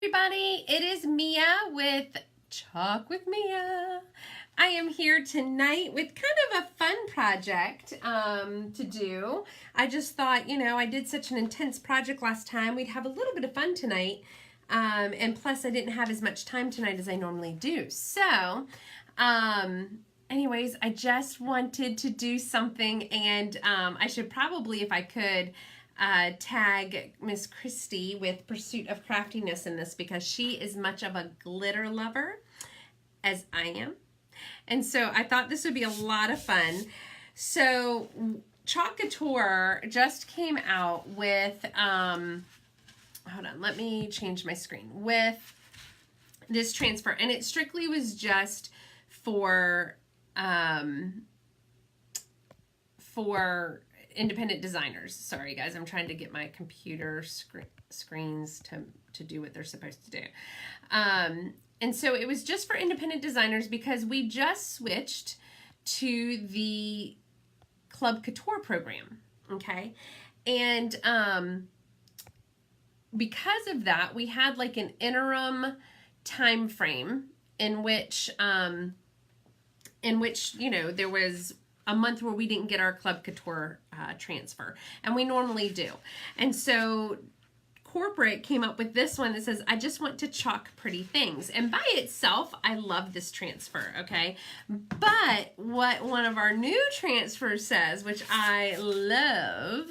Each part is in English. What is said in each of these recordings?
Everybody, it is Mia with Chalk with Mia. I am here tonight with kind of a fun project to do. I just thought, I did such an intense project last time, we'd have a little bit of fun tonight. And plus I didn't have as much time tonight as I normally do. So, anyways, I just wanted to do something, and I should probably, if I could, tag Miss Christy with Pursuit of Craftiness in this, because she is much of a glitter lover as I am. And so I thought this would be a lot of fun. So Chalk Couture just came out with, hold on, let me change my screen, with this transfer. And it strictly was just for independent designers. Sorry guys, I'm trying to get my computer screens to do what they're supposed to do. And so it was just for independent designers because we just switched to the Club Couture program, okay? And because of that, we had like an interim time frame in which there was a month where we didn't get our Club Couture transfer, and we normally do. And so corporate came up with this one that says, I just want to chalk pretty things. And by itself, I love this transfer, okay? But what one of our new transfers says, which I love,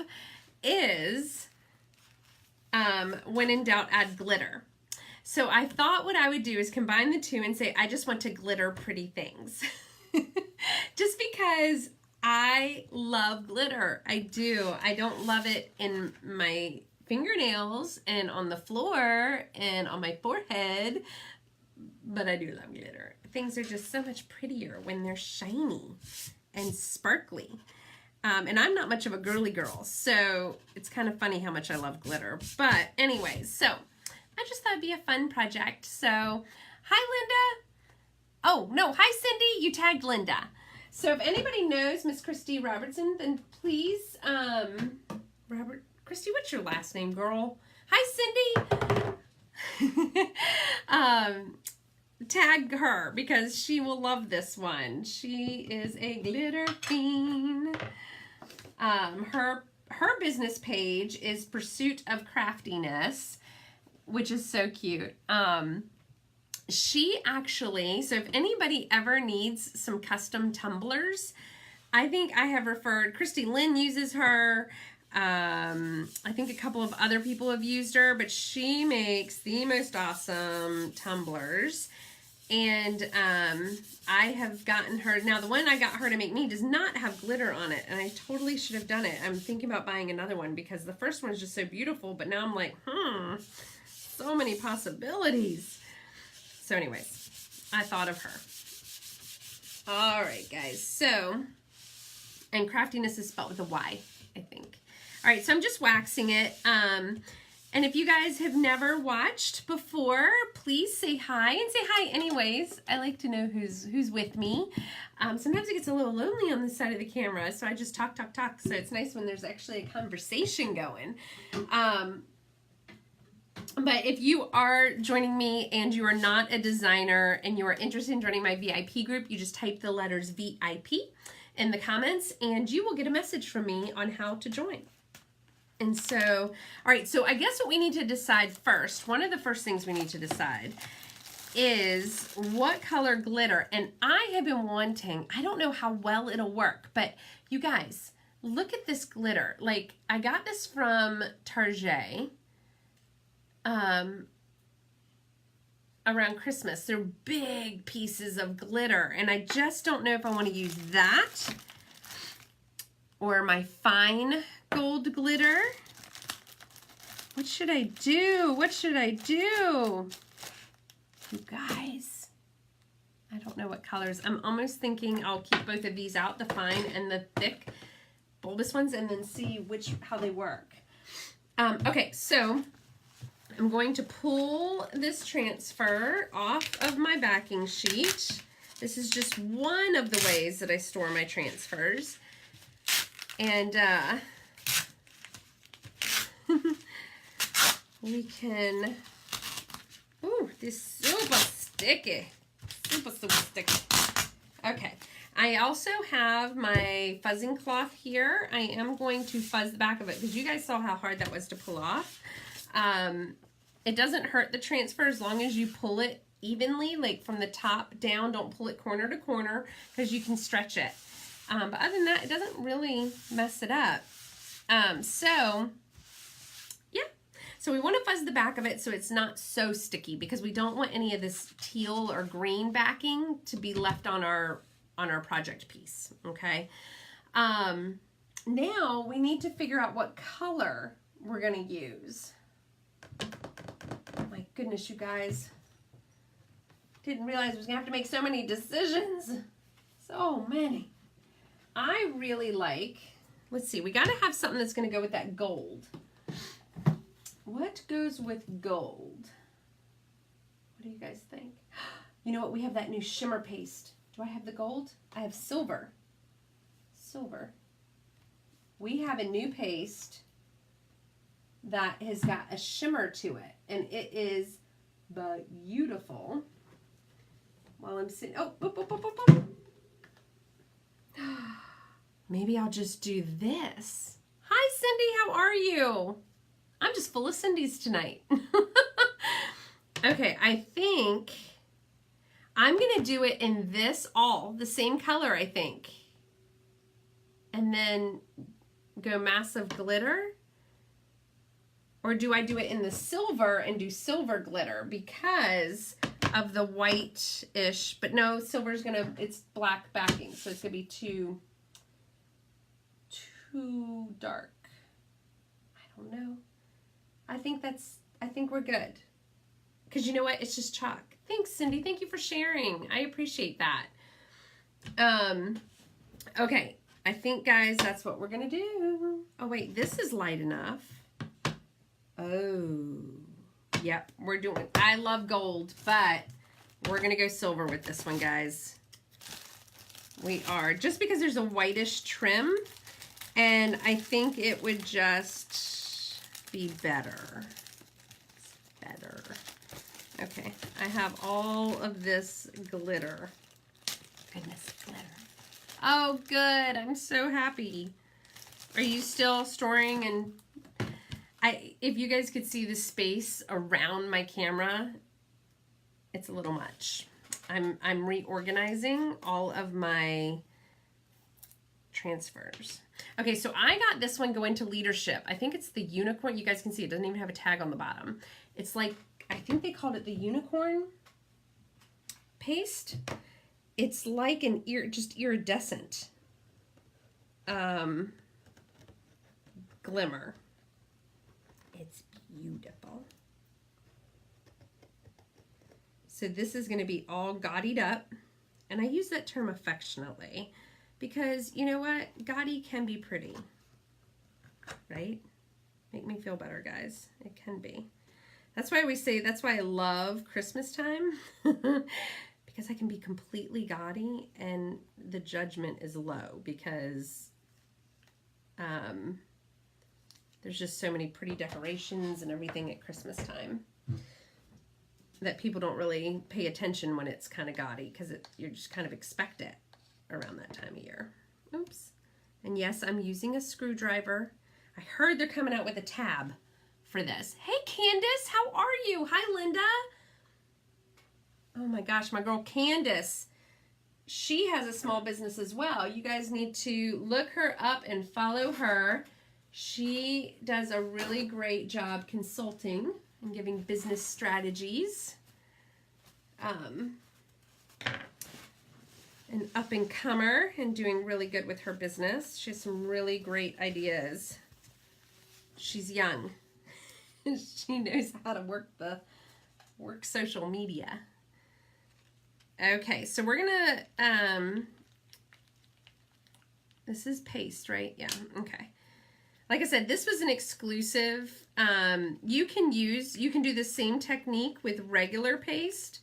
is when in doubt, add glitter. So I thought what I would do is combine the two and say, I just want to glitter pretty things. Just because I love glitter. I do. I don't love it in my fingernails and on the floor and on my forehead, but I do love glitter. Things are just so much prettier when they're shiny and sparkly. And I'm not much of a girly girl, so it's kind of funny how much I love glitter. But anyways, so I just thought it'd be a fun project. So, hi Linda. Oh, no, hi Cindy, you tagged Linda. So if anybody knows Miss Christy Robertson, then please, Christy, what's your last name, girl? Hi Cindy. Tag her because she will love this one. She is a glitter queen. Her business page is Pursuit of Craftiness, which is so cute. She actually, so if anybody ever needs some custom tumblers, I think I have referred, Christy Lynn uses her, I think a couple of other people have used her, but she makes the most awesome tumblers. And I have gotten her, now the one I got her to make me does not have glitter on it, and I totally should have done it. I'm thinking about buying another one because the first one is just so beautiful, but now I'm like, so many possibilities. So anyways, I thought of her. All right, guys. So, and craftiness is spelled with a Y, I think. All right, so I'm just waxing it. And if you guys have never watched before, please say hi, and say hi anyways. I like to know who's with me. Sometimes it gets a little lonely on this side of the camera, so I just talk. So it's nice when there's actually a conversation going. But if you are joining me and you are not a designer and you are interested in joining my VIP group, you just type the letters VIP in the comments and you will get a message from me on how to join. And so, all right, so I guess what we need to decide first, one of the first things we need to decide is what color glitter. And I have been wanting, I don't know how well it'll work, but you guys, look at this glitter. Like, I got this from Target. Around Christmas. They're big pieces of glitter, and I just don't know if I want to use that or my fine gold glitter. What should I do? What should I do? You guys, I don't know what colors. I'm almost thinking I'll keep both of these out, the fine and the thick bulbous ones, and then see how they work. Okay, so I'm going to pull this transfer off of my backing sheet. This is just one of the ways that I store my transfers. And we can This super sticky. Super sticky. Okay. I also have my fuzzing cloth here. I am going to fuzz the back of it because you guys saw how hard that was to pull off. It doesn't hurt the transfer as long as you pull it evenly, like from the top down. Don't pull it corner to corner because you can stretch it. But other than that, it doesn't really mess it up. So we want to fuzz the back of it so it's not so sticky because we don't want any of this teal or green backing to be left on our project piece, okay? Now we need to figure out what color we're going to use. My goodness, you guys. Didn't realize I was going to have to make so many decisions. So many. I really like, let's see, we got to have something that's going to go with that gold. What goes with gold? What do you guys think? You know what? We have that new shimmer paste. Do I have the gold? I have silver. Silver. We have a new paste that has got a shimmer to it, and it is beautiful. While I'm sitting, maybe I'll just do this. Hi, Cindy. How are you? I'm just full of Cindy's tonight. Okay, I think I'm going to do it in this the same color, I think. And then go massive glitter. Or do I do it in the silver and do silver glitter because of the white-ish? But no, silver's going to, it's black backing, so it's going to be too dark. I don't know. I think we're good. Because you know what? It's just chalk. Thanks, Cindy. Thank you for sharing. I appreciate that. Okay. I think, guys, that's what we're going to do. Oh, wait. This is light enough. Oh. Yep. I love gold, but we're going to go silver with this one, guys. We are. Just because there's a whitish trim, and I think it would just be better. Better. Okay, I have all of this glitter. Goodness, glitter. Oh, good. I'm so happy. Are you still storing? And if you guys could see the space around my camera, it's a little much. I'm reorganizing all of my transfers. Okay, so I got this one going to leadership. I think it's the unicorn. You guys can see it doesn't even have a tag on the bottom. It's like, I think they called it the unicorn paste. It's like an just iridescent glimmer. It's beautiful. So this is going to be all gaudied up, and I use that term affectionately because you know what? Gaudy can be pretty, right? Make me feel better, guys. It can be. That's why we say, that's why I love Christmas time because I can be completely gaudy and the judgment is low because there's just so many pretty decorations and everything at Christmas time that people don't really pay attention when it's kind of gaudy because you just kind of expect it around that time of year. Oops. And yes, I'm using a screwdriver. I heard they're coming out with a tab for this. Hey, Candace, how are you? Hi, Linda. Oh my gosh, my girl Candace. She has a small business as well. You guys need to look her up and follow her. She does a really great job consulting and giving business strategies. An up-and-comer and doing really good with her business. She has some really great ideas. She's young. She knows how to work social media. Okay, so we're gonna this is paste, right? Yeah, okay. Like I said, this was an exclusive. You can do the same technique with regular paste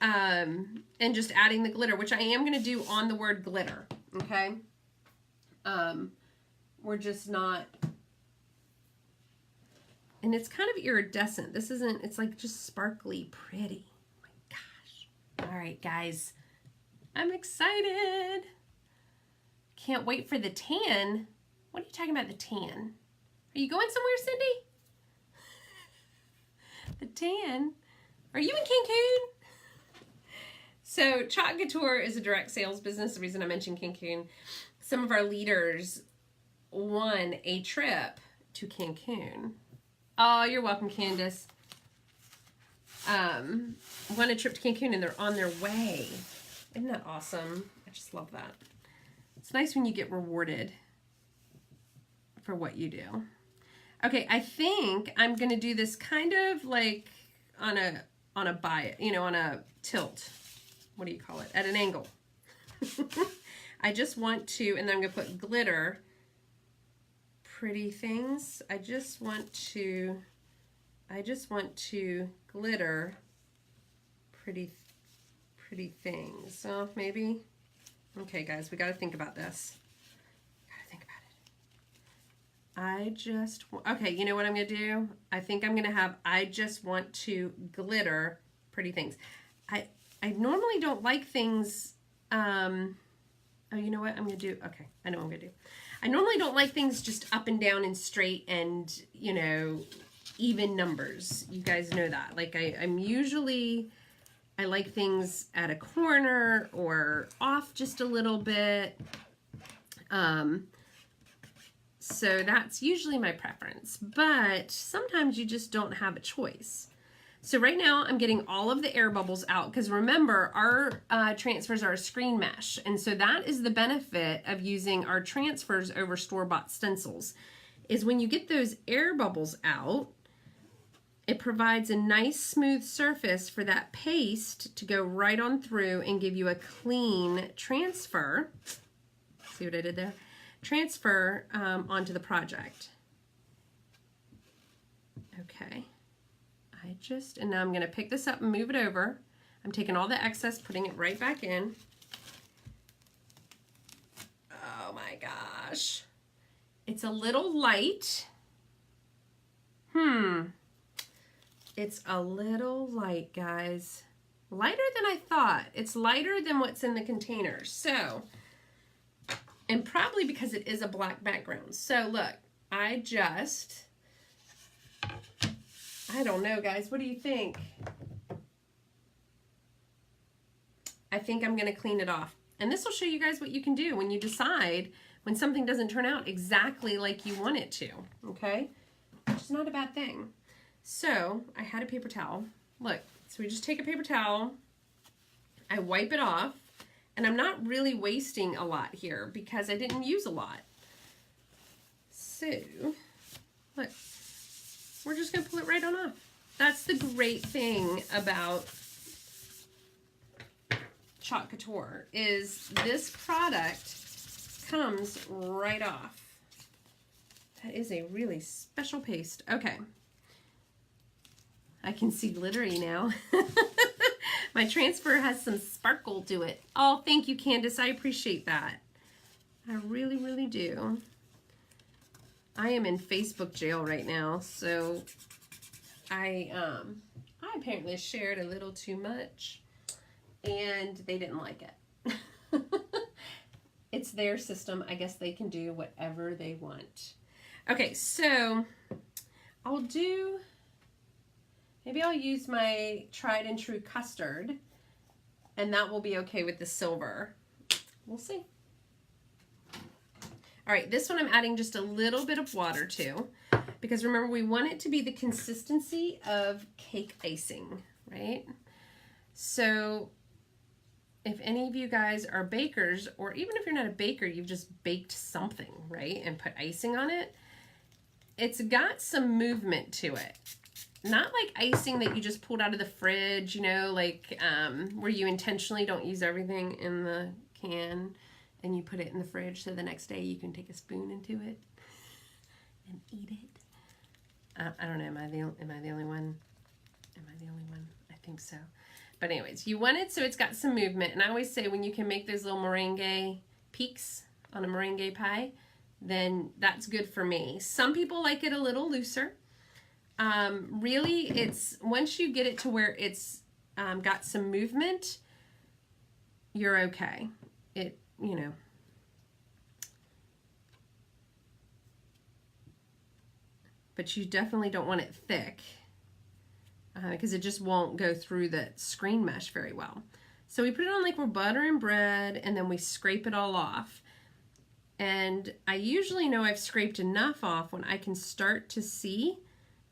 and just adding the glitter, which I am going to do on the word glitter, okay? We're just not, And it's kind of iridescent. This isn't, it's like just sparkly pretty. Oh my gosh. All right, guys. I'm excited. Can't wait for the tan. What are you talking about, the tan? Are you going somewhere, Cindy? The tan? Are you in Cancun? So Chalk Couture is a direct sales business. The reason I mentioned Cancun, some of our leaders won a trip to Cancun. Oh, you're welcome, Candace. Won a trip to Cancun and they're on their way. Isn't that awesome? I just love that. It's nice when you get rewarded for what you do. Okay, I think I'm gonna do this kind of like on a bias, you know, on a tilt. What do you call it? At an angle. I just want to, and then I'm gonna put glitter. Pretty things. I just want to glitter pretty things. So maybe, okay guys, we got to think about this. Okay, you know what I'm going to do? I think I'm going to have, I just want to glitter pretty things. I normally don't like things, oh, you know what I'm going to do? Okay, I know what I'm going to do. I normally don't like things just up and down and straight and, you know, even numbers. You guys know that. Like I'm usually, I like things at a corner or off just a little bit. So that's usually my preference, but sometimes you just don't have a choice. So right now I'm getting all of the air bubbles out because remember our transfers are a screen mesh. And so that is the benefit of using our transfers over store-bought stencils is when you get those air bubbles out, it provides a nice smooth surface for that paste to go right on through and give you a clean transfer. See what I did there? Transfer onto the project. Okay. And now I'm going to pick this up and move it over. I'm taking all the excess, putting it right back in. Oh my gosh. It's a little light. It's a little light, guys. Lighter than I thought. It's lighter than what's in the container. So, and probably because it is a black background. So look, I don't know, guys. What do you think? I think I'm going to clean it off. And this will show you guys what you can do when you decide when something doesn't turn out exactly like you want it to. Okay? Which is not a bad thing. So, I had a paper towel. Look, so we just take a paper towel. I wipe it off. And I'm not really wasting a lot here because I didn't use a lot. So, look. We're just going to pull it right on off. That's the great thing about Chalk Couture is this product comes right off. That is a really special paste. Okay. I can see glittery now. My transfer has some sparkle to it. Oh, thank you, Candace. I appreciate that. I really, really do. I am in Facebook jail right now, so I apparently shared a little too much, and they didn't like it. It's their system. I guess they can do whatever they want. Okay, so maybe I'll use my tried and true custard, and that will be okay with the silver. We'll see. All right, this one I'm adding just a little bit of water to, because remember we want it to be the consistency of cake icing, right? So if any of you guys are bakers, or even if you're not a baker, you've just baked something, right, and put icing on it, it's got some movement to it. Not like icing that you just pulled out of the fridge, you know, like where you intentionally don't use everything in the can and you put it in the fridge so the next day you can take a spoon into it and eat it. I don't know, am I the only one? Am I the only one? I think so. But anyways, you want it so it's got some movement. And I always say when you can make those little meringue peaks on a meringue pie, then that's good for me. Some people like it a little looser. Really, it's once you get it to where it's got some movement, you're okay. It, you know. But you definitely don't want it thick because it just won't go through the screen mesh very well. So we put it on like we're buttering bread, and then we scrape it all off. And I usually know I've scraped enough off when I can start to see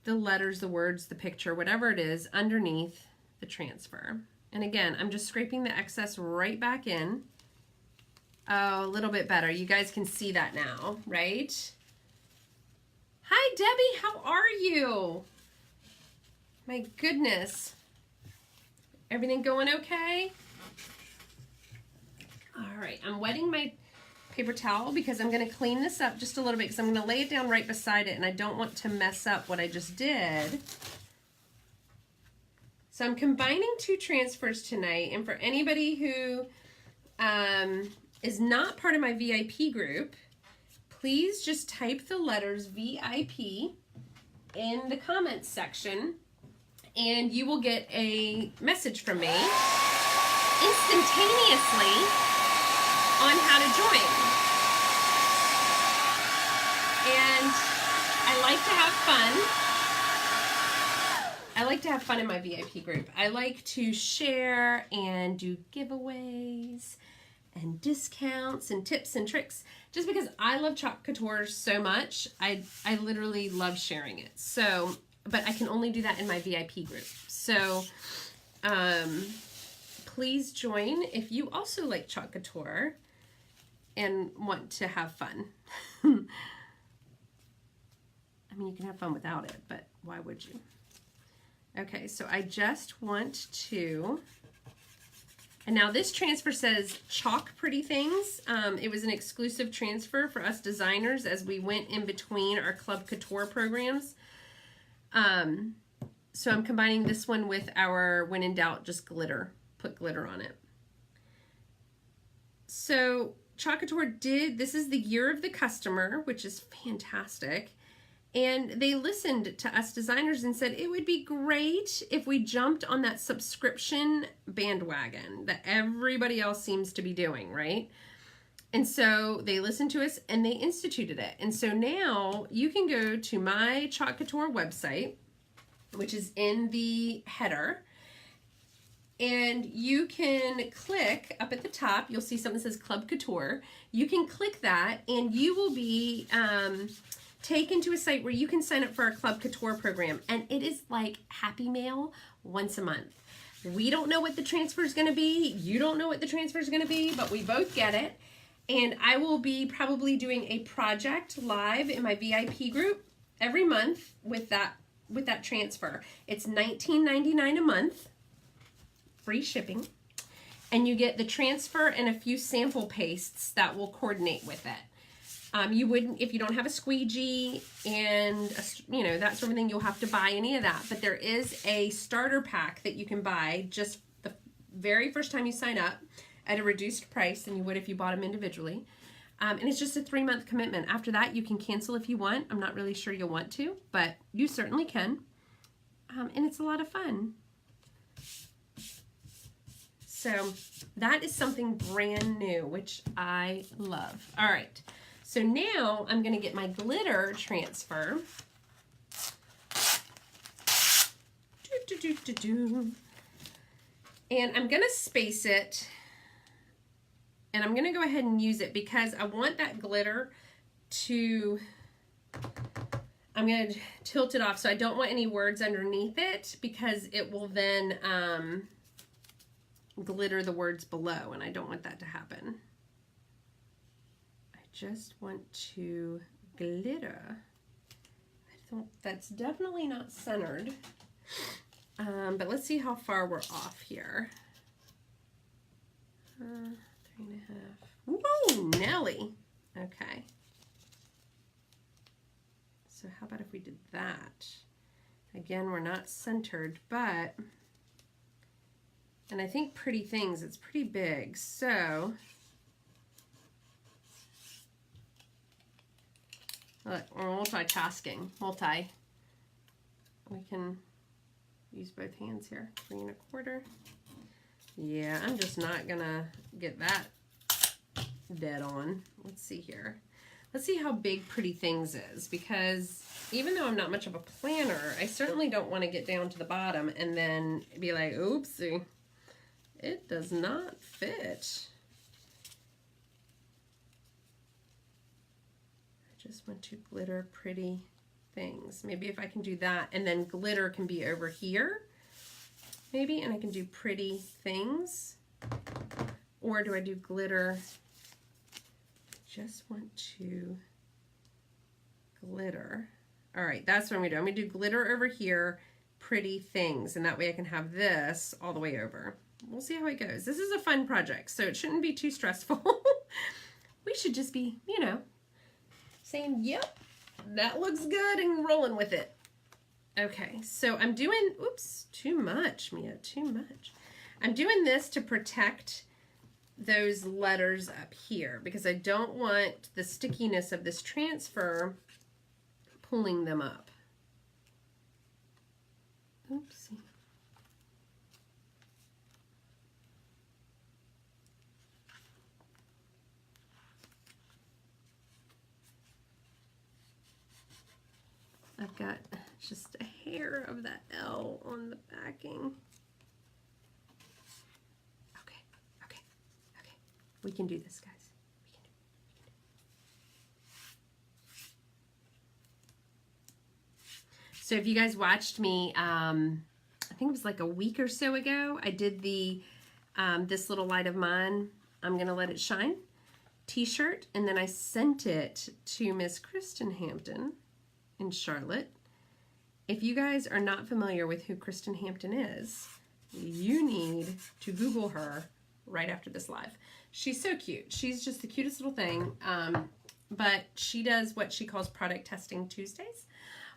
the letters, the words, the picture, whatever it is, underneath the transfer. And again, I'm just scraping the excess right back in. Oh, a little bit better. You guys can see that now, right? Hi, Debbie. How are you? My goodness. Everything going okay? All right, I'm wetting my paper towel because I'm going to clean this up just a little bit because I'm going to lay it down right beside it, and I don't want to mess up what I just did. So I'm combining two transfers tonight, and for anybody who is not part of my VIP group, please just type the letters VIP in the comments section, and you will get a message from me instantaneously on how to join. And I like to have fun. I like to have fun in my VIP group. I like to share and do giveaways and discounts and tips and tricks just because I love Chalk Couture so much. I literally love sharing it. So, but I can only do that in my VIP group. So, please join if you also like Chalk Couture and want to have fun. I mean, you can have fun without it, but why would you? Okay, so I just want to, and now this transfer says Chalk Pretty Things. It was an exclusive transfer for us designers as we went in between our Club Couture programs. So I'm combining this one with our When in Doubt, just glitter. Put glitter on it. So Chalk Couture did, this is the year of the customer, which is fantastic. And they listened to us designers and said it would be great if we jumped on that subscription bandwagon that everybody else seems to be doing, right? And so they listened to us and they instituted it. And so now you can go to my Chalk Couture website, which is in the header, and you can click up at the top. You'll see something that says Club Couture. You can click that and you will be taken to a site where you can sign up for our Club Couture program, and it is like Happy Mail once a month. We don't know what the transfer is going to be. You don't know what the transfer is going to be, but we both get it. And I will be probably doing a project live in my VIP group every month with that transfer. It's $19.99 a month, free shipping, and you get the transfer and a few sample pastes that will coordinate with it. You wouldn't, if you don't have a squeegee and, that sort of thing, you'll have to buy any of that. But there is a starter pack that you can buy just the very first time you sign up at a reduced price than you would if you bought them individually. And it's just a 3-month commitment. After that, you can cancel if you want. I'm not really sure you'll want to, but you certainly can. And it's a lot of fun. So that is something brand new, which I love. All right. So now I'm going to get my glitter transfer. And I'm going to space it. And I'm going to go ahead and use it because I want that glitter to, I'm going to tilt it off. So I don't want any words underneath it because it will then glitter the words below. And I don't want that to happen. Just want to glitter. That's definitely not centered. But let's see how far we're off here. 3.5. Whoa, Nelly. Okay. So how about if we did that? Again, we're not centered, but, and I think Pretty Things, it's pretty big. So look, we're multitasking, we can use both hands here. 3 1/4. Yeah, I'm just not gonna get that dead on. Let's see here. Let's see how big Pretty Things is, because even though I'm not much of a planner, I certainly don't want to get down to the bottom and then be like, oopsie, it does not fit. I just want to glitter Pretty Things. Maybe if I can do that, and then glitter can be over here, maybe, and I can do Pretty Things. Or do I do glitter? Just want to glitter. All right, that's what I'm gonna do. I'm gonna do glitter over here, Pretty Things, and that way I can have this all the way over. We'll see how it goes. This is a fun project, so it shouldn't be too stressful. We should just be, you know, saying, yep, that looks good, and rolling with it. Okay, so I'm doing, oops, too much, Mia, too much. I'm doing this to protect those letters up here because I don't want the stickiness of this transfer pulling them up. Oopsie. I've got just a hair of that L on the backing. We can do this, guys. We can do it. So if you guys watched me, I think it was like a week or so ago, I did the This Little Light of Mine, I'm Gonna Let It Shine t-shirt, and then I sent it to Miss Kristen Hampton in Charlotte. If you guys are not familiar with who Kristen Hampton is, you need to Google her right after this live. She's so cute. She's just the cutest little thing. But she does what she calls product testing Tuesdays,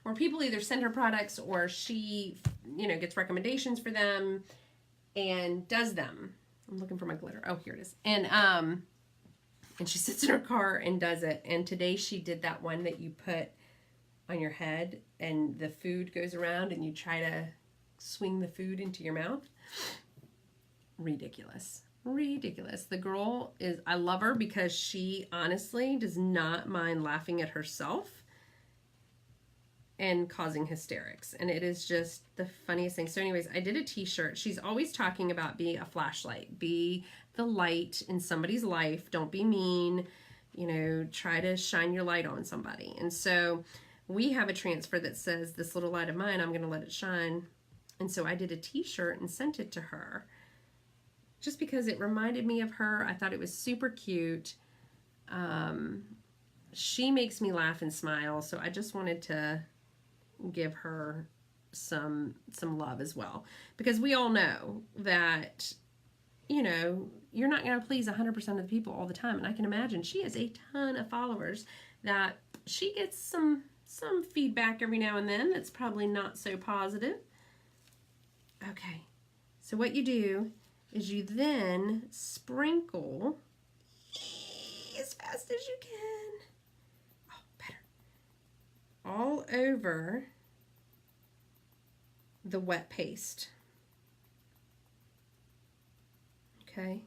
where people either send her products or she, you know, gets recommendations for them and does them. I'm looking for my glitter. Oh, here it is. And she sits in her car and does it. And today she did that one that you put on your head and the food goes around and you try to swing the food into your mouth. Ridiculous. Ridiculous. The girl is, I love her because she honestly does not mind laughing at herself and causing hysterics. And it is just the funniest thing. So anyways, I did a t-shirt. She's always talking about be a flashlight, be the light in somebody's life. Don't be mean, you know, try to shine your light on somebody. And so we have a transfer that says, this little light of mine, I'm going to let it shine. And so I did a t-shirt and sent it to her. Just because it reminded me of her. I thought it was super cute. She makes me laugh and smile, so I just wanted to give her some love as well. Because we all know that, you know, you're not going to please 100% of the people all the time. And I can imagine she has a ton of followers that she gets some feedback every now and then that's probably not so positive. Okay, so what you do is you then sprinkle as fast as you can. Oh, better. All over the wet paste. Okay.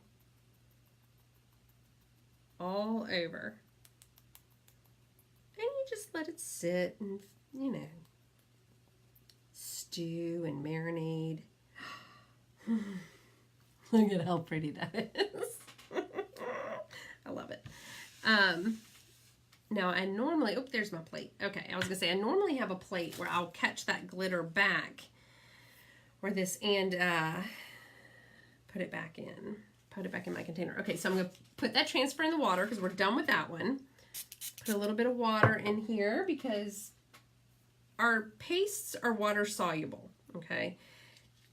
All over. And you just let it sit and, you know, stew and marinade. Look at how pretty that is. I love it. Now I normally, oh, there's my plate. Okay, I was gonna say I normally have a plate where I'll catch that glitter back, or this, and put it back in. Put it back in my container. Okay, so I'm gonna put that transfer in the water because we're done with that one. Put a little bit of water in here because our pastes are water soluble. Okay.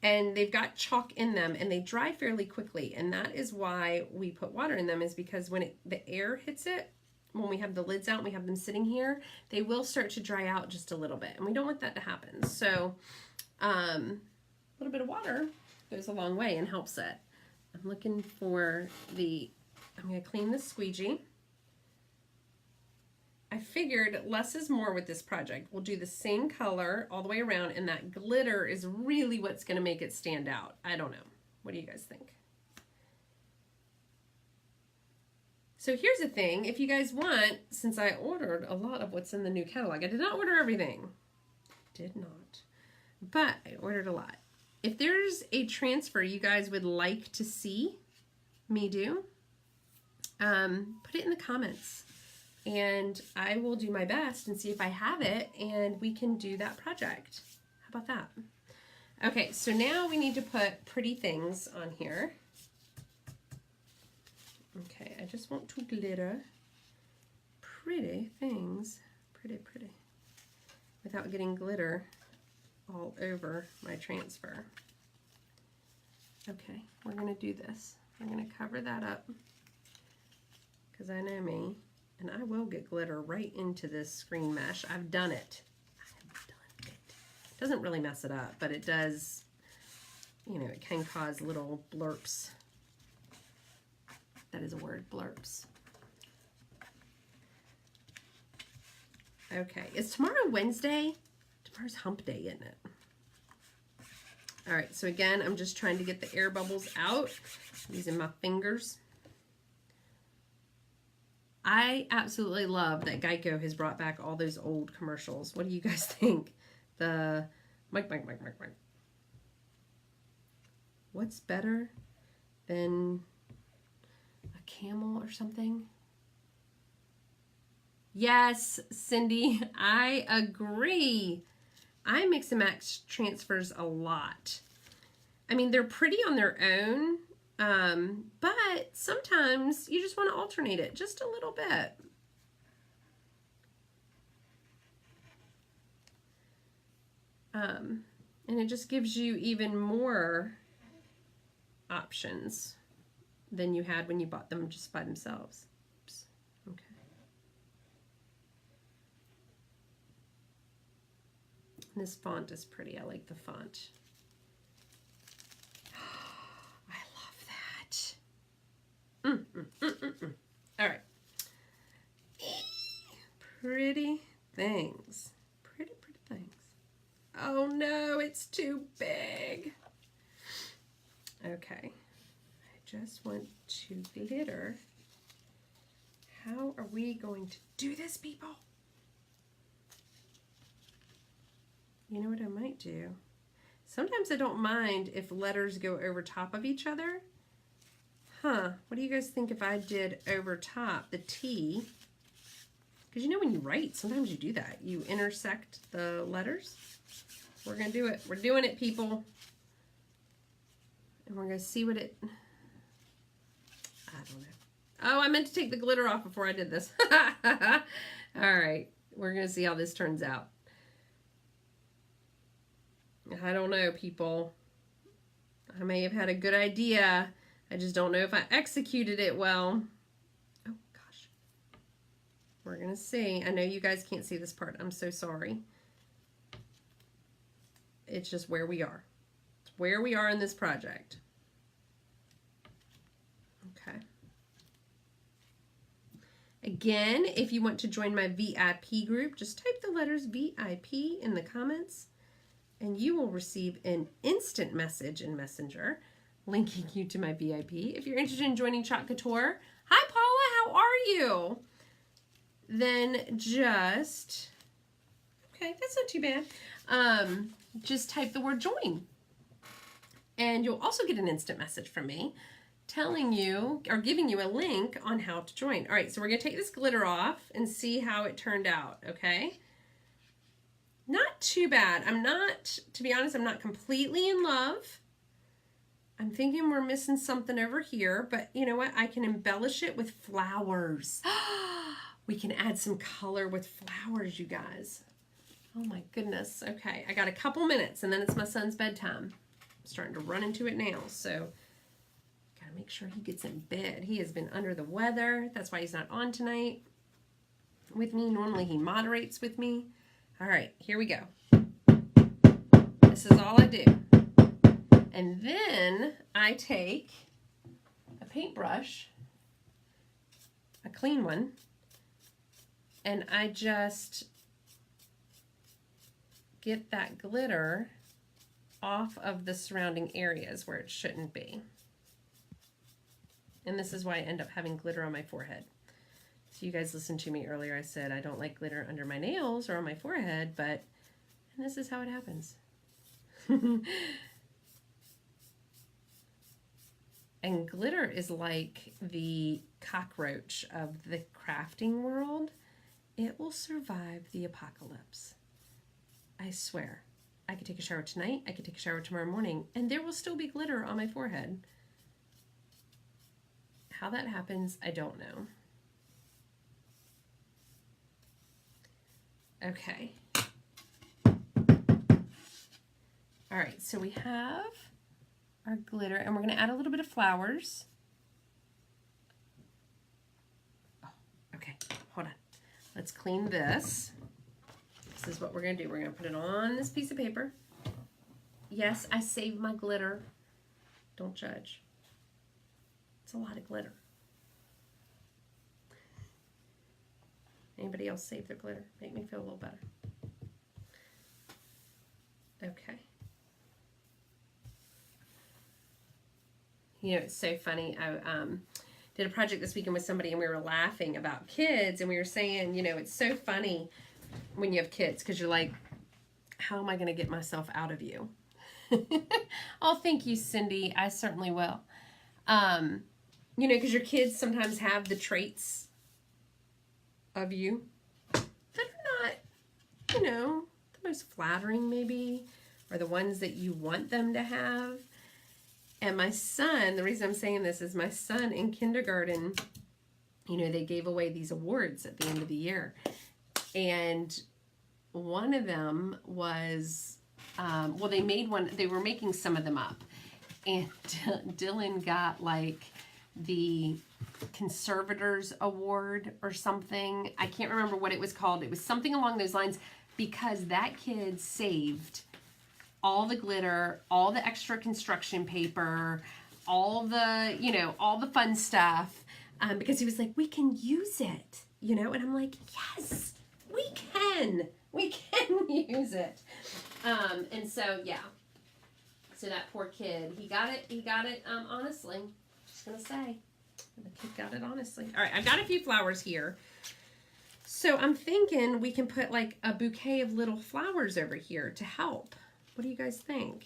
And they've got chalk in them and they dry fairly quickly. And that is why we put water in them, is because when the air hits it, when we have the lids out and we have them sitting here, they will start to dry out just a little bit. And we don't want that to happen. So a little bit of water goes a long way and helps it. I'm looking for I'm going to clean the squeegee. I figured less is more with this project. We'll do the same color all the way around, and that glitter is really what's going to make it stand out. I don't know. What do you guys think? So here's the thing. If you guys want, since I ordered a lot of what's in the new catalog, I did not order everything. Did not. But I ordered a lot. If there's a transfer you guys would like to see me do, put it in the comments. And I will do my best and see if I have it, and we can do that project. How about that? Okay, so now we need to put pretty things on here. Okay, I just want to glitter pretty things. Pretty, pretty. Without getting glitter all over my transfer. Okay, we're going to do this. I'm going to cover that up because I know me. And I will get glitter right into this screen mesh. I've done it. It doesn't really mess it up, but it does, you know, it can cause little blurps. That is a word, blurps. Okay, is tomorrow Wednesday? Tomorrow's hump day, isn't it? All right, so again, I'm just trying to get the air bubbles out using my fingers. I absolutely love that Geico has brought back all those old commercials. What do you guys think? The Mike. What's better than a camel or something? Yes, Cindy, I agree. I mix and match transfers a lot. I mean, they're pretty on their own. But sometimes you just want to alternate it just a little bit. And it just gives you even more options than you had when you bought them just by themselves. Oops. Okay. And this font is pretty. I like the font. All right. Pretty things. Pretty things. Oh no, it's too big. Okay. I just want to glitter. How are we going to do this, people? You know what I might do? Sometimes I don't mind if letters go over top of each other. Huh, what do you guys think if I did over top the T? Because you know when you write, sometimes you do that. You intersect the letters. We're going to do it. We're doing it, people. And we're going to see what it... I don't know. Oh, I meant to take the glitter off before I did this. All right, we're going to see how this turns out. I don't know, people. I may have had a good idea. I just don't know if I executed it well. Oh, gosh. We're going to see. I know you guys can't see this part. I'm so sorry. It's just where we are. It's where we are in this project. Okay. Again, if you want to join my VIP group, just type the letters VIP in the comments, and you will receive an instant message in Messenger linking you to my VIP. If you're interested in joining Chalk Couture, hi Paula, how are you? Then just, okay, that's not too bad. Just type the word join. And you'll also get an instant message from me telling you or giving you a link on how to join. All right, so we're gonna take this glitter off and see how it turned out, okay? Not too bad. I'm not, to be honest, I'm not completely in love. I'm thinking we're missing something over here, but you know what? I can embellish it with flowers. We can add some color with flowers, you guys. Oh my goodness. Okay, I got a couple minutes and then it's my son's bedtime. I'm starting to run into it now, so gotta make sure he gets in bed. He has been under the weather. That's why he's not on tonight with me. Normally he moderates with me. All right, here we go. This is all I do. And then I take a paintbrush, a clean one, And I just get that glitter off of the surrounding areas where it shouldn't be. And this is why I end up having glitter on my forehead. So you guys listened to me earlier. I said I don't like glitter under my nails or on my forehead, but and this is how it happens. And glitter is like the cockroach of the crafting world. It will survive the apocalypse. I swear. I could take a shower tonight, I could take a shower tomorrow morning, and there will still be glitter on my forehead. How that happens, I don't know. Okay. All right, so we have our glitter, and we're going to add a little bit of flowers. Oh, okay, hold on. Let's clean this. This is what we're going to do. We're going to put it on this piece of paper. Yes, I saved my glitter. Don't judge. It's a lot of glitter. Anybody else save their glitter? Make me feel a little better. Okay. You know, it's so funny. I did a project this weekend with somebody, and we were laughing about kids, and we were saying, you know, it's so funny when you have kids, because you're like, how am I going to get myself out of you? Oh, thank you, Cindy. I certainly will. You know, because your kids sometimes have the traits of you that are not, you know, the most flattering maybe, or the ones that you want them to have. And my son, the reason I'm saying this is my son in kindergarten, you know, they gave away these awards at the end of the year. And one of them was, well, they made one, they were making some of them up. And Dylan got like the Conservators Award or something. I can't remember what it was called. It was something along those lines, because that kid saved all the glitter, all the extra construction paper, all the, you know, all the fun stuff, because he was like, we can use it, you know? And I'm like, yes, we can use it. And so, yeah. So that poor kid, he got it, honestly. Just gonna say, the kid got it honestly. All right, I've got a few flowers here. So I'm thinking we can put like a bouquet of little flowers over here to help. What do you guys think?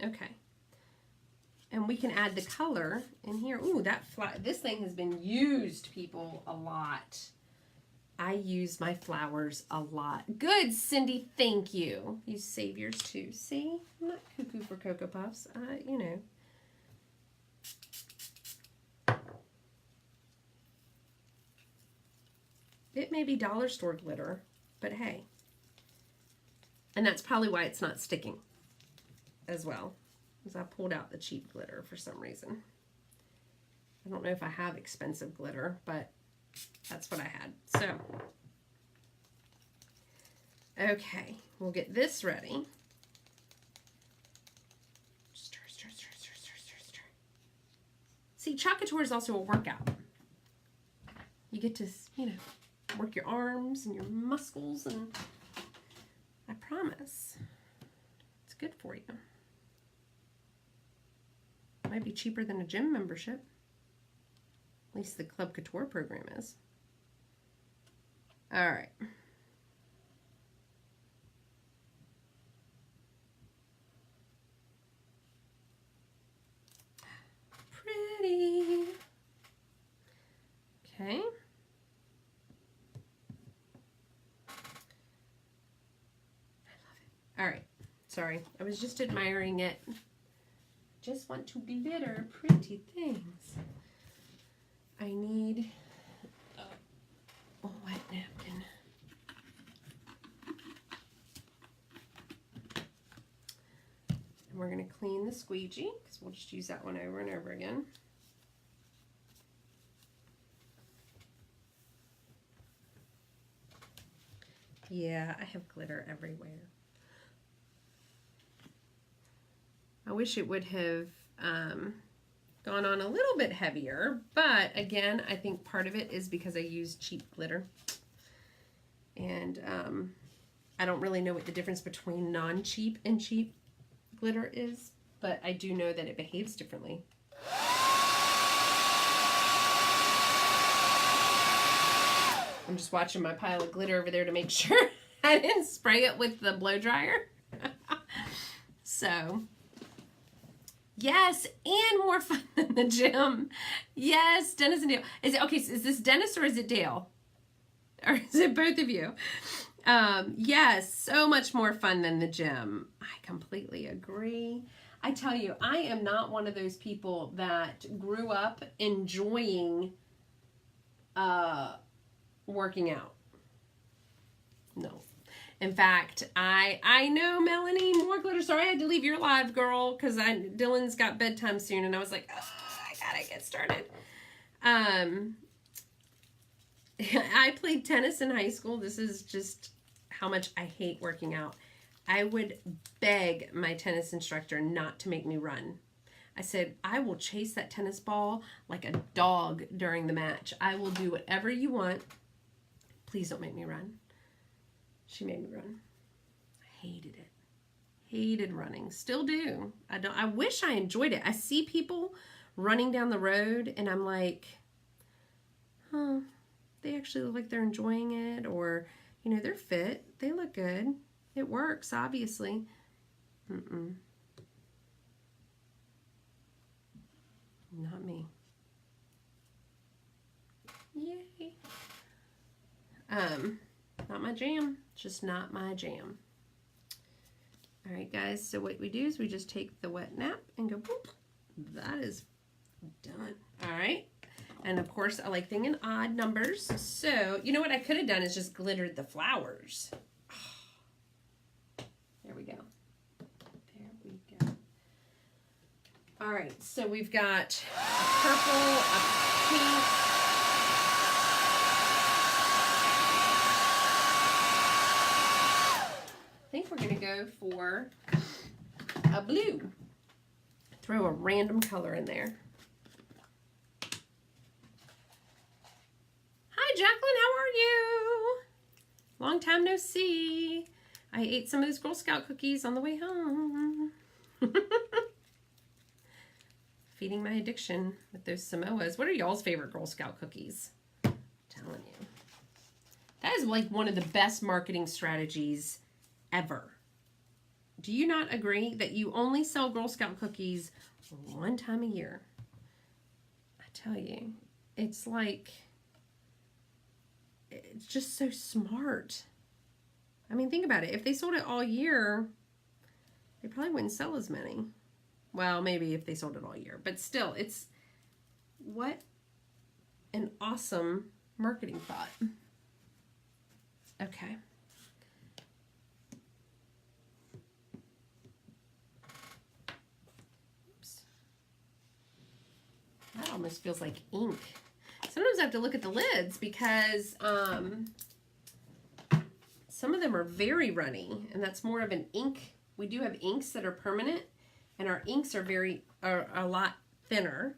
Okay. And we can add the color in here. Ooh, this thing has been used, people, a lot. I use my flowers a lot. Good, Cindy, thank you. You save yours too. See? I'm not cuckoo for Cocoa Puffs. You know. It may be dollar store glitter, but hey. And that's probably why it's not sticking as well, because I pulled out the cheap glitter for some reason. I don't know if I have expensive glitter, but that's what I had. So, okay, we'll get this ready. Stir, stir, stir, stir, stir, stir, stir. See, Chalk Couture is also a workout. You get to, you know, work your arms and your muscles, and I promise it's good for you. Might be cheaper than a gym membership. At least the Club Couture program is. All right. Pretty. Okay. All right, sorry, I was just admiring it. Just want to glitter pretty things. I need a wet napkin. And we're gonna clean the squeegee, because we'll just use that one over and over again. Yeah, I have glitter everywhere. I wish it would have gone on a little bit heavier, but again, I think part of it is because I use cheap glitter. And I don't really know what the difference between non-cheap and cheap glitter is, but I do know that it behaves differently. I'm just watching my pile of glitter over there to make sure I didn't spray it with the blow dryer. So, yes, and more fun than the gym. Yes, Dennis and Dale. Is it okay? So is this Dennis or is it Dale? Or is it both of you? Yes, so much more fun than the gym. I completely agree. I tell you, I am not one of those people that grew up enjoying working out. No. In fact, I know, Melanie, more glitter. Sorry I had to leave your live, girl, because Dylan's got bedtime soon, and I was like, oh, I gotta get started. I played tennis in high school. This is just how much I hate working out. I would beg my tennis instructor not to make me run. I said, I will chase that tennis ball like a dog during the match. I will do whatever you want. Please don't make me run. She made me run. I hated it. Hated running. Still do. I wish I enjoyed it. I see people running down the road and I'm like, huh, they actually look like they're enjoying it, or, you know, they're fit. They look good. It works, obviously. Not me. Yay. Not my jam. Just not my jam. All right, guys. So what we do is we just take the wet nap and go boop. That is done. All right. And of course, I like things in odd numbers. So you know what I could have done is just glittered the flowers. There we go. There we go. All right. So we've got a purple, a pink. I think we're going to go for a blue. Throw a random color in there. Hi, Jacqueline. How are you? Long time no see. I ate some of those Girl Scout cookies on the way home. Feeding my addiction with those Samoas. What are y'all's favorite Girl Scout cookies? I'm telling you. That is like one of the best marketing strategies ever. Do you not agree that you only sell Girl Scout cookies one time a year? I tell you, it's like, it's just so smart. I mean, think about it. If they sold it all year, they probably wouldn't sell as many. Well, maybe if they sold it all year, but still, it's what an awesome marketing thought. Okay. That almost feels like ink. Sometimes I have to look at the lids because some of them are very runny, and that's more of an ink. We do have inks that are permanent, and our inks are a lot thinner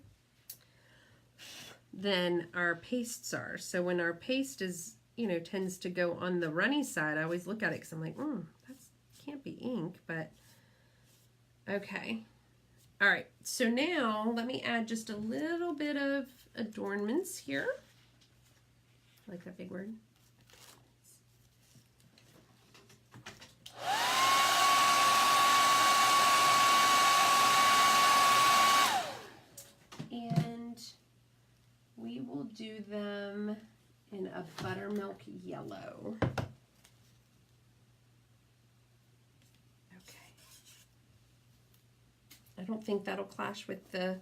than our pastes are. So when our paste is, you know, tends to go on the runny side, I always look at it because I'm like, that can't be ink, but okay. All right, so now let me add just a little bit of adornments here. I like that big word. And we will do them in a buttermilk yellow. I don't think that'll clash with the,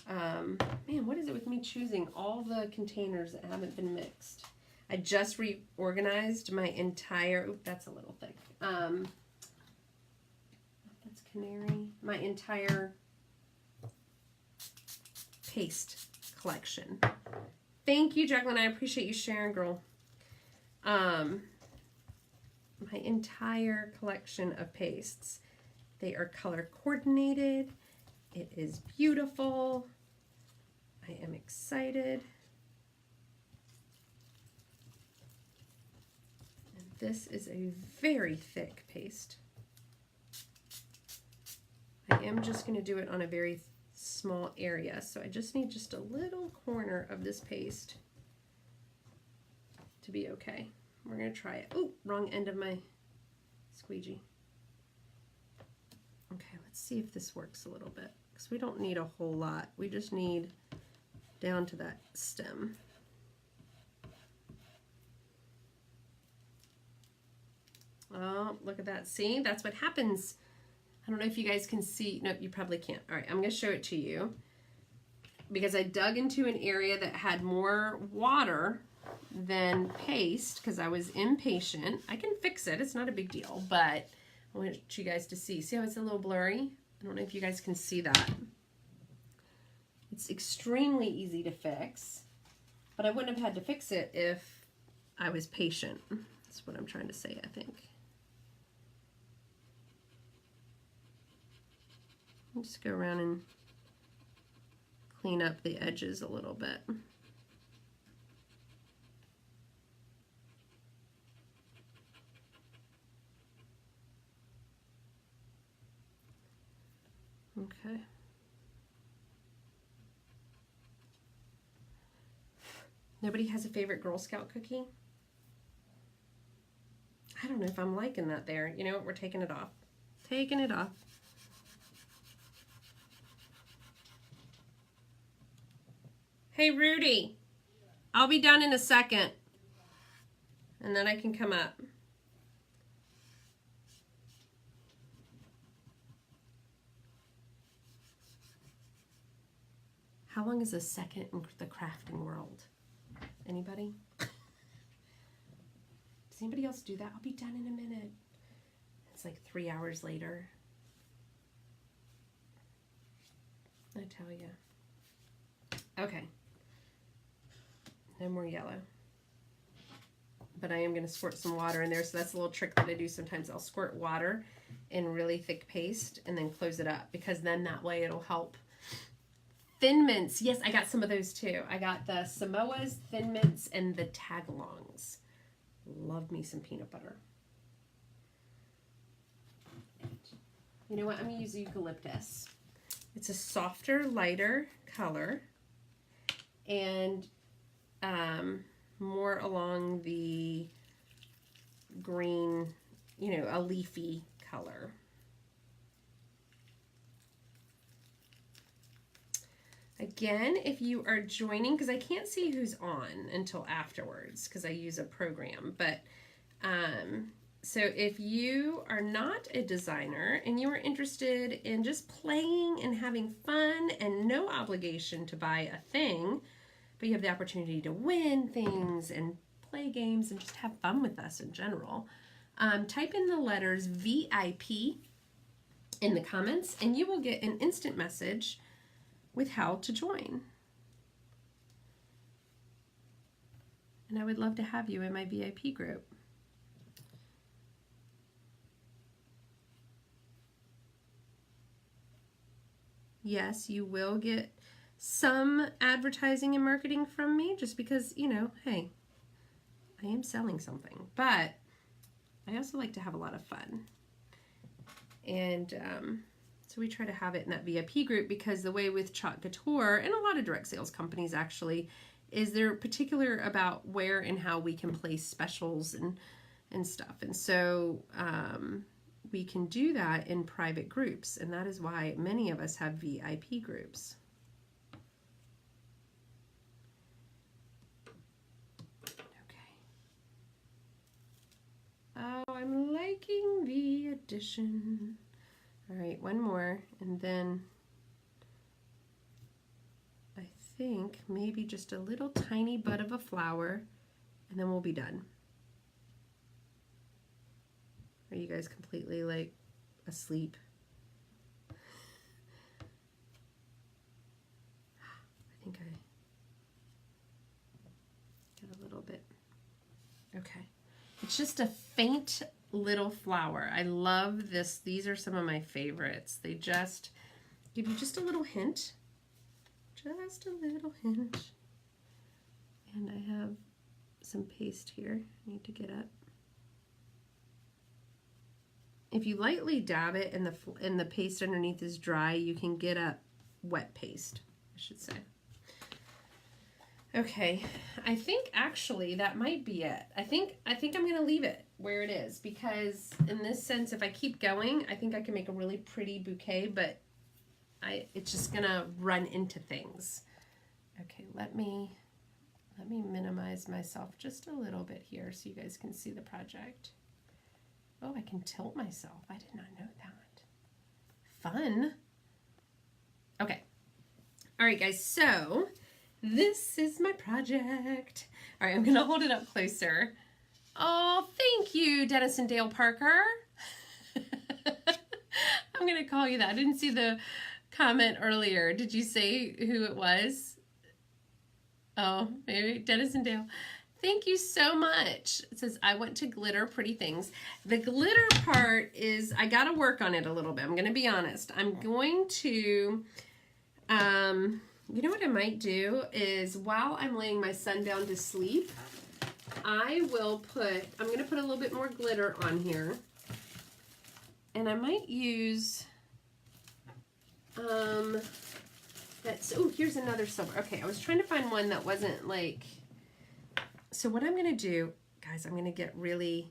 man, what is it with me choosing all the containers that haven't been mixed? I just reorganized my entire, oop, that's a little thick. That's canary. My entire paste collection. Thank you, Jacqueline. I appreciate you sharing, girl. My entire collection of pastes. They are color coordinated, It is beautiful. I am excited. And this is a very thick paste. I am just going to do it on a very small area, so I just need just a little corner of this paste to be okay. We're going to try it. Oh, wrong end of my squeegee. Okay, let's see if this works a little bit, because we don't need a whole lot. We just need down to that stem. Oh, look at that. See, that's what happens. I don't know if you guys can see. Nope, you probably can't. All right, I'm going to show it to you, because I dug into an area that had more water than paste because I was impatient. I can fix it. It's not a big deal, but I want you guys to see. See how it's a little blurry? I don't know if you guys can see that. It's extremely easy to fix, but I wouldn't have had to fix it if I was patient. That's what I'm trying to say, I think. I'll just go around and clean up the edges a little bit. Okay. Nobody has a favorite Girl Scout cookie? I don't know if I'm liking that there. You know what? We're taking it off. Taking it off. Hey, Rudy. I'll be done in a second. And then I can come up. How long is a second in the crafting world? Anybody? Does anybody else do that? I'll be done in a minute. It's like 3 hours later. I tell you. Okay. No more yellow. But I am going to squirt some water in there. So that's a little trick that I do sometimes. I'll squirt water in really thick paste and then close it up, because then that way it'll help. Thin mints. Yes, I got some of those too. I got the Samoas, Thin Mints, and the Tagalongs. Love me some peanut butter. You know what? I'm going to use eucalyptus. It's a softer, lighter color, and more along the green, you know, a leafy color. Again, if you are joining, because I can't see who's on until afterwards because I use a program, but so if you are not a designer and you are interested in just playing and having fun and no obligation to buy a thing, but you have the opportunity to win things and play games and just have fun with us in general, type in the letters VIP in the comments and you will get an instant message with how to join. And I would love to have you in my VIP group. Yes, you will get some advertising and marketing from me just because, you know, hey, I am selling something. But I also like to have a lot of fun. And so we try to have it in that VIP group, because the way with Chalk Couture and a lot of direct sales companies actually is they're particular about where and how we can place specials and stuff. And so we can do that in private groups, and that is why many of us have VIP groups. Okay. Oh, I'm liking the addition. All right, one more, and then I think maybe just a little tiny bud of a flower, and then we'll be done. Are you guys completely like asleep? I think I got a little bit. Okay. It's just a faint little flower. I love this. These are some of my favorites. They just give you just a little hint. Just a little hint. And I have some paste here. I need to get up. If you lightly dab it and the paste underneath is dry, you can get up wet paste, I should say. Okay, I think actually that might be it. I think I'm gonna leave it where it is, because in this sense, if I keep going, I think I can make a really pretty bouquet, but it's just gonna run into things. Okay, let me minimize myself just a little bit here so you guys can see the project. Oh, I can tilt myself. I did not know that. Fun. Okay. All right, guys, so this is my project. All right, I'm gonna hold it up closer. Oh, thank you, Dennis and Dale Parker. I'm gonna call you that. I didn't see the comment earlier. Did you say who it was? Oh, maybe Dennis and Dale. Thank you so much. It says, I want to glitter pretty things. The glitter part is, I gotta work on it a little bit. I'm gonna be honest. I'm going to, you know what I might do is, while I'm laying my son down to sleep, I'm gonna put a little bit more glitter on here. And I might use, oh, here's another silver. Okay, I was trying to find one that wasn't like, so what I'm gonna do, guys, I'm gonna get really,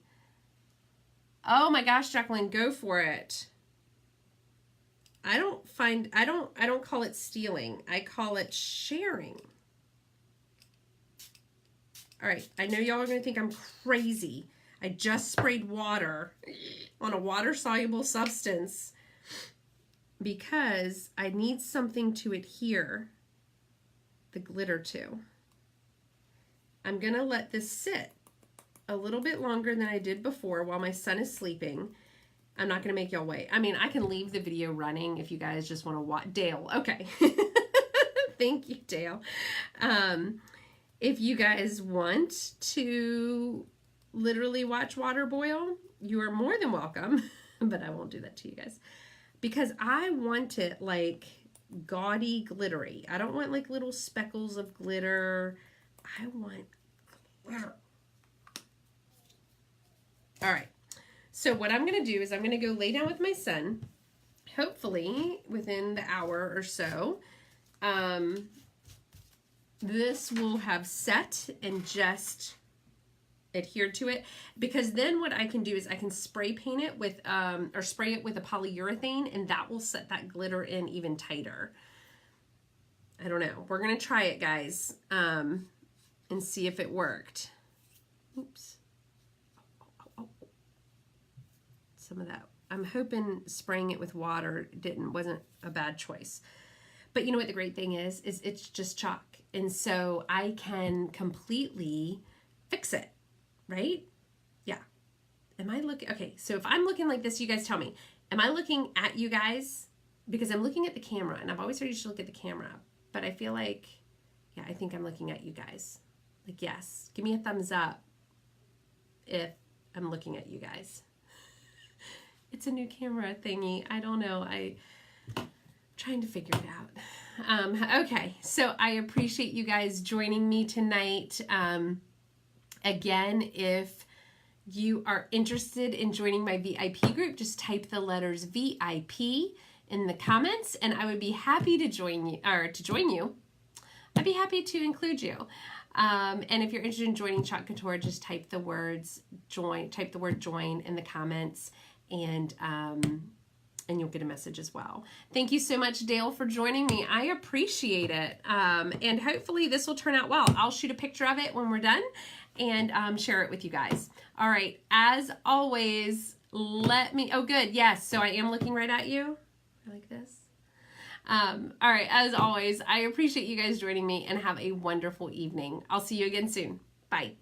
oh my gosh, Jacqueline, go for it. I don't call it stealing. I call it sharing. All right, I know y'all are gonna think I'm crazy. I just sprayed water on a water-soluble substance because I need something to adhere the glitter to. I'm gonna let this sit a little bit longer than I did before while my son is sleeping. I'm not gonna make y'all wait. I mean, I can leave the video running if you guys just wanna watch. Dale, okay. Thank you, Dale. If you guys want to literally watch water boil, you are more than welcome, but I won't do that to you guys. Because I want it like gaudy, glittery. I don't want like little speckles of glitter. I want glitter. All right. So what I'm going to do is I'm going to go lay down with my son, hopefully within the hour or so. This will have set and just adhered to it, because then what I can do is I can spray paint it with, or spray it with a polyurethane, and that will set that glitter in even tighter. I don't know. We're going to try it, guys, and see if it worked. Oops. Some of that. I'm hoping spraying it with water wasn't a bad choice. But you know what the great thing is it's just chalk. And so I can completely fix it, right? Yeah. Am I looking? Okay, so if I'm looking like this, you guys tell me. Am I looking at you guys? Because I'm looking at the camera, and I've always heard you should look at the camera. But I feel like, yeah, I think I'm looking at you guys. Like, yes. Give me a thumbs up if I'm looking at you guys. It's a new camera thingy. I don't know. I'm trying to figure it out. Okay, so I appreciate you guys joining me tonight. Again, if you are interested in joining my VIP group, just type the letters VIP in the comments, and I would be happy to join you, I'd be happy to include you. And if you're interested in joining Chalk Couture, just type the word join in the comments, and you'll get a message as well. Thank you so much, Dale, for joining me. I appreciate it. And hopefully this will turn out well. I'll shoot a picture of it when we're done and share it with you guys. All right, as always, oh good, yes, so I am looking right at you, like this. All right, as always, I appreciate you guys joining me, and have a wonderful evening. I'll see you again soon. Bye.